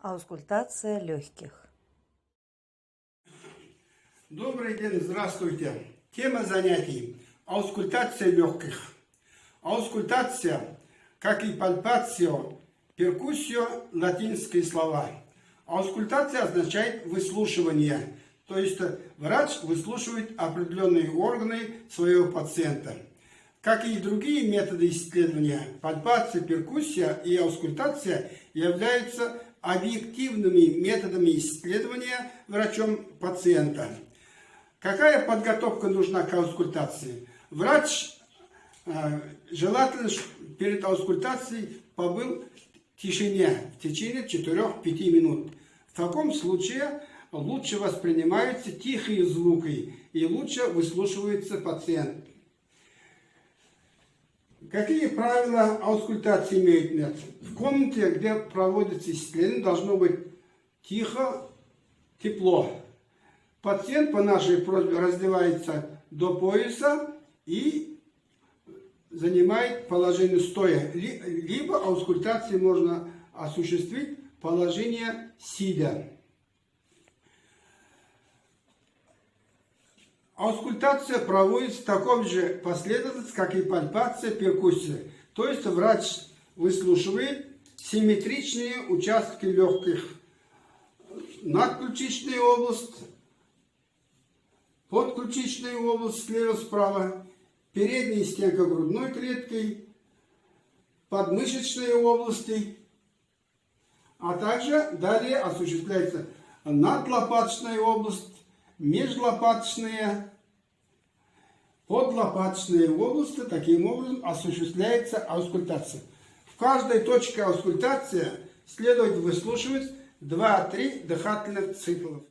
Аускультация легких. Добрый день, здравствуйте. Тема занятий – аускультация легких. Аускультация, как и пальпацио, перкуссио – латинские слова. Аускультация означает выслушивание, то есть врач выслушивает определенные органы своего пациента. Как и другие методы исследования, пальпация, перкуссия и аускультация являются объективными методами исследования врачом пациента. Какая подготовка нужна к аускультации? Врач желательно перед аускультацией побыл в тишине в течение 4-5 минут. В таком случае лучше воспринимаются тихие звуки и лучше выслушивается пациент. Какие правила аускультации имеют метод? В комнате, где проводится исследование, должно быть тихо, тепло. Пациент по нашей просьбе раздевается до пояса и занимает положение стоя. Либо аускультацию можно осуществить положение сидя. Аускультация проводится в таком же последовательности, как и пальпация, перкуссия. То есть врач выслушивает симметричные участки легких, надключичная область, подключичная область слева-справа, передняя стенка грудной клетки, подмышечные области, а также далее осуществляется надлопаточная область, межлопаточные, подлопаточные области. Таким образом осуществляется аускультация. В каждой точке аускультации следует выслушивать 2-3 дыхательных циклов.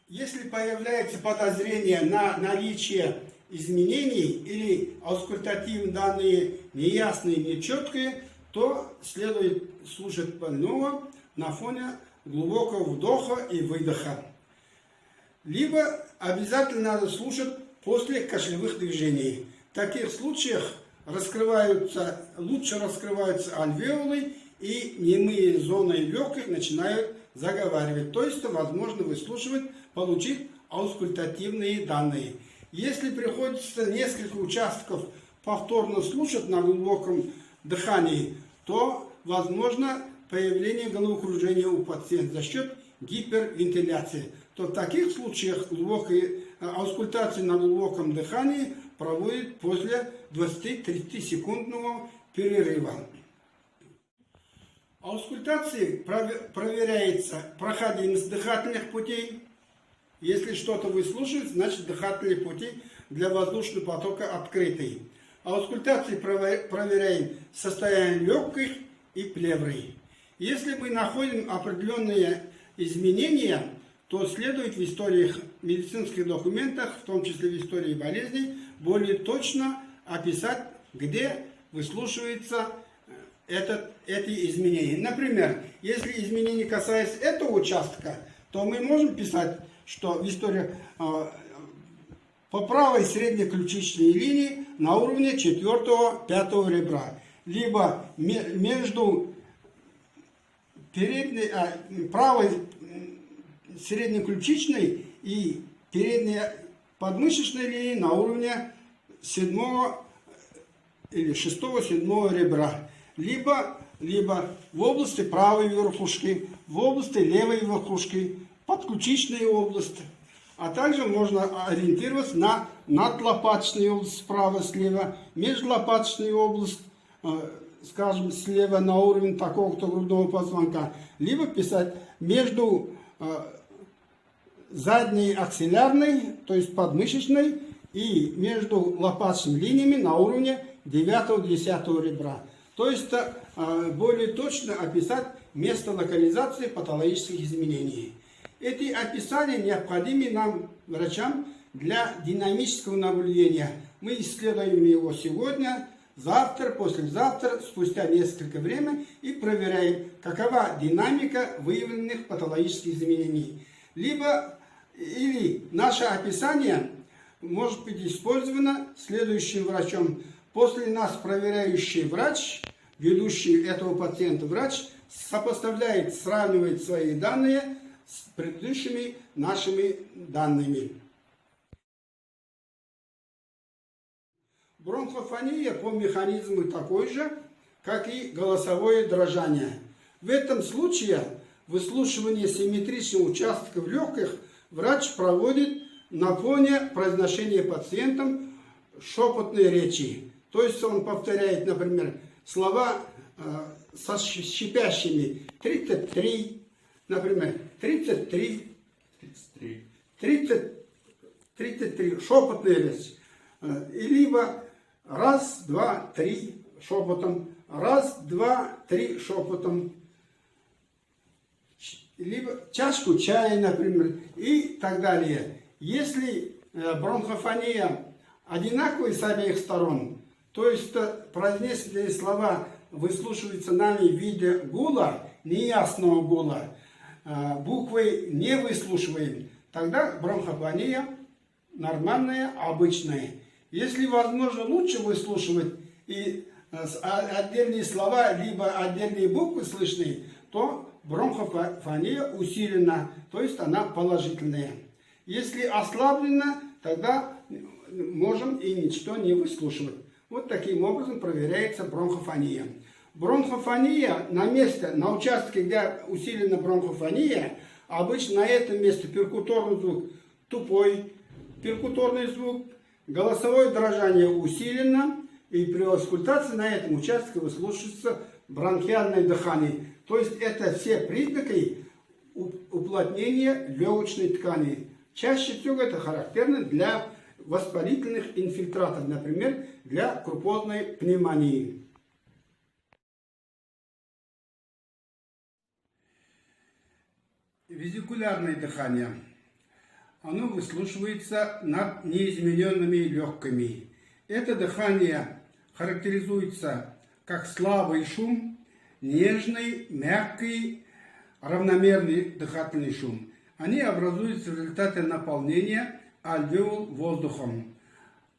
Если появляется подозрение на наличие изменений или аускультативные данные неясные, нечеткие, то следует слушать больного на фоне глубокого вдоха и выдоха. Либо обязательно надо слушать после кашлевых движений. В таких случаях лучше раскрываются альвеолы и немые зоны легких начинают заговаривать. То есть возможно выслушивать, получить аускультативные данные. Если приходится несколько участков повторно слушать на глубоком дыхании, то возможно появление головокружения у пациента за счет гипервентиляции. То в таких случаях аускультацию на глубоком дыхании проводят после 20-30 секундного перерыва. Аускультацией проверяется проходимость дыхательных путей. Если что-то выслушивать, значит дыхательные пути для воздушного потока открыты. Аускультацией проверяем состояние легких и плевры. Если мы находим определенные изменения, то следует в историях медицинских документах, в том числе в истории болезней, более точно описать, где выслушиваются эти изменения. Например, если изменения касаются этого участка, то мы можем писать, что в истории по правой среднеключичной линии на уровне 4-5 ребра, либо между правой среднеключичной и передней подмышечной линии на уровне 7 или 6-7 ребра, либо в области правой верхушки, в области левой верхушки, подключичной области. А также можно ориентироваться на надлопаточную область справа-слева, межлопаточную область, скажем, слева на уровень такого-то грудного позвонка, либо писать между задней аксиллярной, то есть подмышечной, и между лопаточными линиями на уровне 9-10 ребра. То есть более точно описать место локализации патологических изменений. Эти описания необходимы нам, врачам, для динамического наблюдения. Мы исследуем его сегодня, завтра, послезавтра, спустя несколько времени и проверяем, какова динамика выявленных патологических изменений. Или наше описание может быть использовано следующим врачом. После нас проверяющий врач, ведущий этого пациента врач, сопоставляет, сравнивает свои данные с предыдущими нашими данными. Бронхофония по механизму такой же, как и голосовое дрожание. В этом случае выслушивание симметричных участков легких врач проводит на фоне произношения пациентом шепотной речи. То есть он повторяет, например, слова со шипящими 33, например, 33, 33, шепотная речь. Либо раз, два, три шепотом, раз, два, три шепотом. Либо чашку чая, например, и так далее. Если бронхофония одинаковая с обеих сторон, то есть произнесенные слова выслушиваются нами в виде гула, неясного гула, буквы не выслушиваем, тогда бронхофония нормальная, обычная. Если возможно лучше выслушивать и отдельные слова, либо отдельные буквы слышны, то бронхофония усилена, то есть она положительная. Если ослаблена, тогда можем и ничто не выслушивать. Вот таким образом проверяется бронхофония. Бронхофония на месте, на участке, где усилена бронхофония, обычно на этом месте перкуторный звук тупой, перкуторный звук, голосовое дрожание усилено, и при аускультации на этом участке выслушивается бронхиальное дыхание. То есть это все признаки уплотнения легочной ткани. Чаще всего это характерно для воспалительных инфильтратов, например, для крупозной пневмонии. Везикулярное дыхание. Оно выслушивается над неизмененными легкими. Это дыхание характеризуется как слабый шум, нежный, мягкий, равномерный дыхательный шум. Они образуются в результате наполнения альвеол воздухом.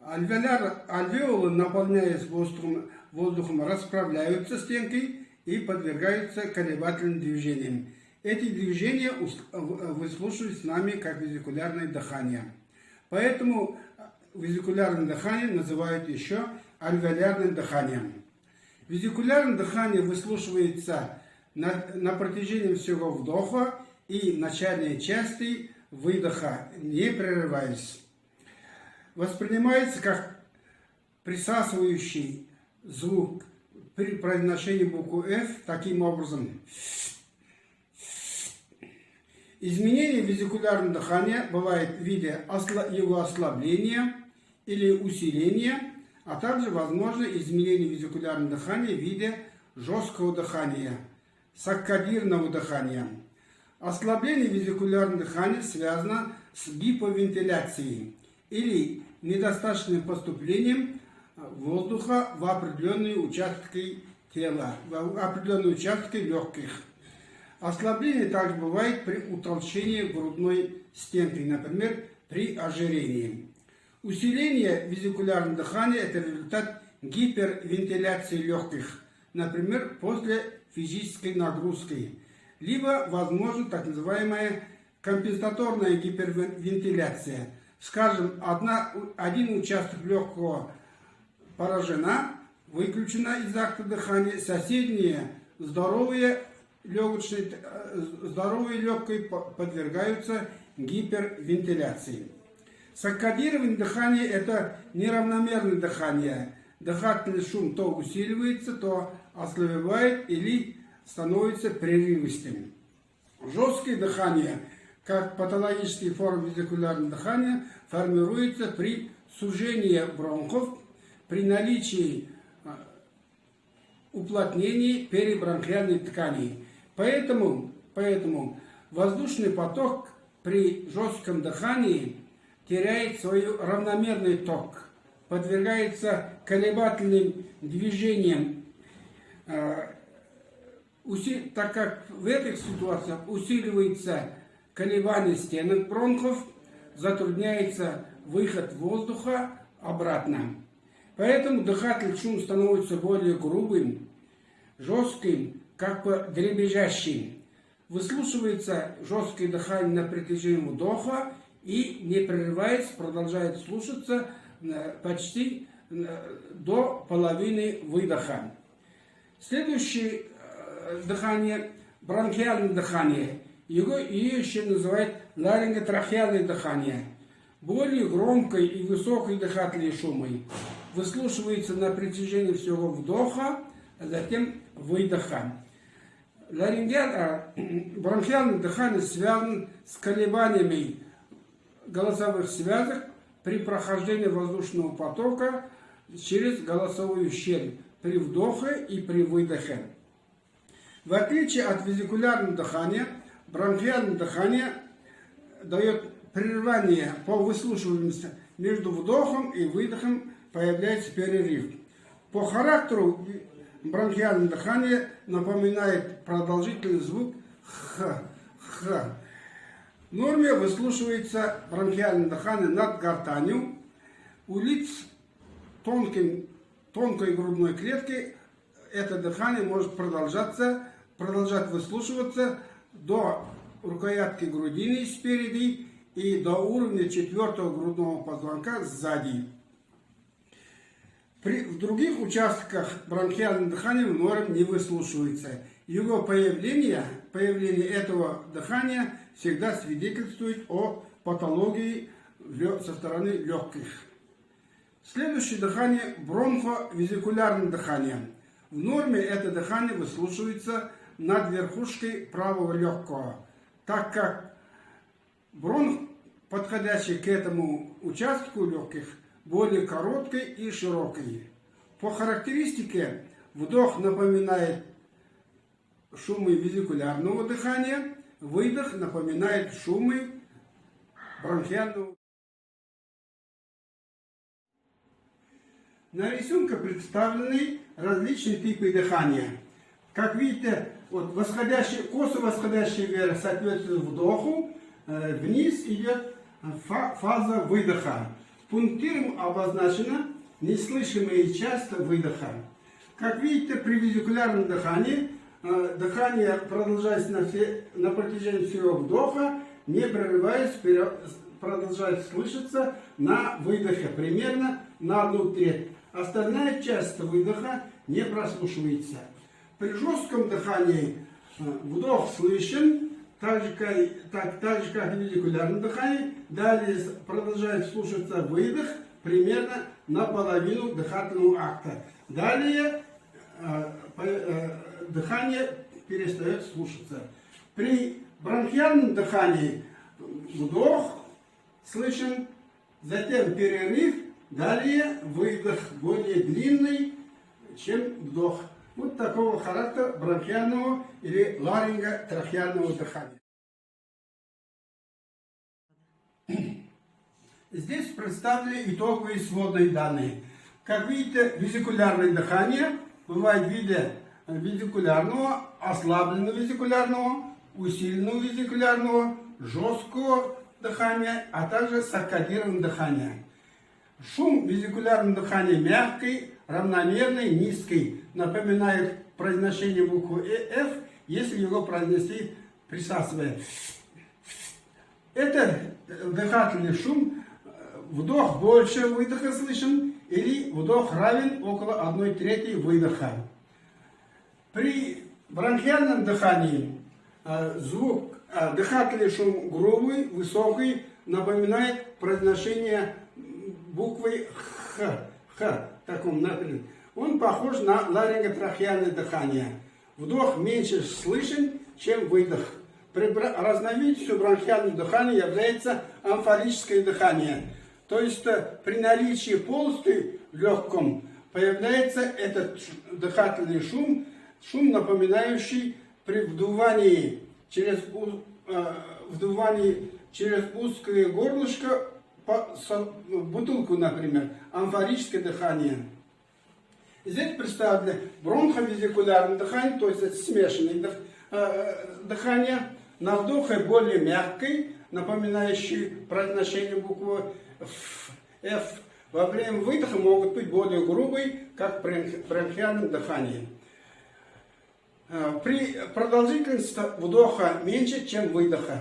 Альвеолы, наполняясь воздухом, расправляются стенкой и подвергаются колебательным движениям. Эти движения выслушиваются нами как везикулярное дыхание. Поэтому везикулярное дыхание называют еще альвеолярным дыханием. Везикулярное дыхание выслушивается на протяжении всего вдоха и начальной части выдоха, не прерываясь. Воспринимается как присасывающий звук при произношении буквы F таким образом. Изменение везикулярного дыхания бывает в виде его ослабления или усиления, а также возможно изменение везикулярного дыхания в виде жесткого дыхания, саккадирного дыхания. Ослабление везикулярного дыхания связано с гиповентиляцией или недостаточным поступлением воздуха в определенные участки тела, в определенные участки легких. Ослабление также бывает при утолщении грудной стенки, например, при ожирении. Усиление везикулярного дыхания – это результат гипервентиляции легких, например, после физической нагрузки. Либо, возможно, так называемая компенсаторная гипервентиляция. Скажем, один участок легкого поражена, выключена из акта дыхания, соседние здоровые легкие подвергаются гипервентиляции. Саккадирование дыхания – это неравномерное дыхание. Дыхательный шум то усиливается, то ослабевает или становится прерывистым. Жесткое дыхание, как патологические формы везикулярного дыхания, формируется при сужении бронхов, при наличии уплотнений перебронхиальной ткани. Поэтому воздушный поток при жестком дыхании теряет свой равномерный ток, подвергается колебательным движениям, так как в этих ситуациях усиливается колебание стенок бронхов, затрудняется выход воздуха обратно. Поэтому дыхательный шум становится более грубым, жестким, как бы дребезжащий. Выслушивается жесткое дыхание на протяжении вдоха и, не прерываясь, продолжает слушаться почти до половины выдоха. Следующее дыхание, бронхиальное дыхание. Ее еще называют ларинготрахеальное дыхание. Более громкой и высокой дыхательные шумы выслушивается на протяжении всего вдоха, а затем выдоха. Бронхиальное дыхание связано с колебаниями голосовых связок при прохождении воздушного потока через голосовую щель при вдохе и при выдохе. В отличие от визикулярного дыхания, бронхиальное дыхание дает прерывание по выслушиваемости. Между вдохом и выдохом появляется перерыв. По характеру бронхиальное дыхание напоминает продолжительный звук «х». В норме выслушивается бронхиальное дыхание над гортанью. У лиц тонкой грудной клетки это дыхание может продолжать выслушиваться до рукоятки грудины спереди и до уровня 4-го грудного позвонка сзади. В других участках бронхиальное дыхание в норме не выслушивается. Его появление этого дыхания всегда свидетельствует о патологии со стороны легких. Следующее дыхание – бронховизикулярное дыхание. В норме это дыхание выслушивается над верхушкой правого легкого, так как бронх, подходящий к этому участку легких, более короткий и широкий. По характеристике вдох напоминает шумы визикулярного дыхания, выдох напоминает шумы бронхиального. На рисунке представлены различные типы дыхания. Как видите, вот косо восходящий вверх соответствует вдоху, вниз идет фаза выдоха. Пунктиром обозначена неслышимая часть выдоха. Как видите, при визикулярном дыхании дыхание продолжается на протяжении всего вдоха, не прерываясь, продолжает слышаться на выдохе, примерно на 1/3. Остальная часть выдоха не прослушивается. При жестком дыхании вдох слышен, так же, как и визикулярное дыхание. Далее продолжает слушаться выдох примерно на половину дыхательного акта. Далее дыхание перестает слушаться. При бронхиальном дыхании вдох слышен, затем перерыв, далее выдох более длинный, чем вдох. Вот такого характера бронхиального или ларинготрахеального дыхания. Здесь представлены итоговые сводные данные. Как видите, визикулярное дыхание бывает в виде визикулярного, ослабленного визикулярного, усиленного визикулярного, жесткого дыхания, а также саккадированного дыхания. Шум визикулярного дыхания мягкий, равномерный, низкий, напоминает произношение буквы «Ф», если его произнести присасывая. Это дыхательный шум, вдох больше выдоха слышен, или вдох равен около 1/3 выдоха. При бронхиальном дыхании дыхательный шум грубый, высокий, напоминает произношение буквы «Х», таком например. Он похож на ларинготрахеальное дыхание. Вдох меньше слышен, чем выдох. Разновидностью бронхиального дыхания является амфорическое дыхание. То есть при наличии полости в легком появляется этот дыхательный шум, напоминающий при вдувании через узкое горлышко, бутылку, например, амфорическое дыхание. Здесь представлено бронховизикулярное дыхание, то есть это смешанное дыхание. На вдохе более мягкий, напоминающий произношение буквы F. Во время выдоха могут быть более грубые, как при бронхиальном дыхании. При продолжительности вдоха меньше, чем выдоха.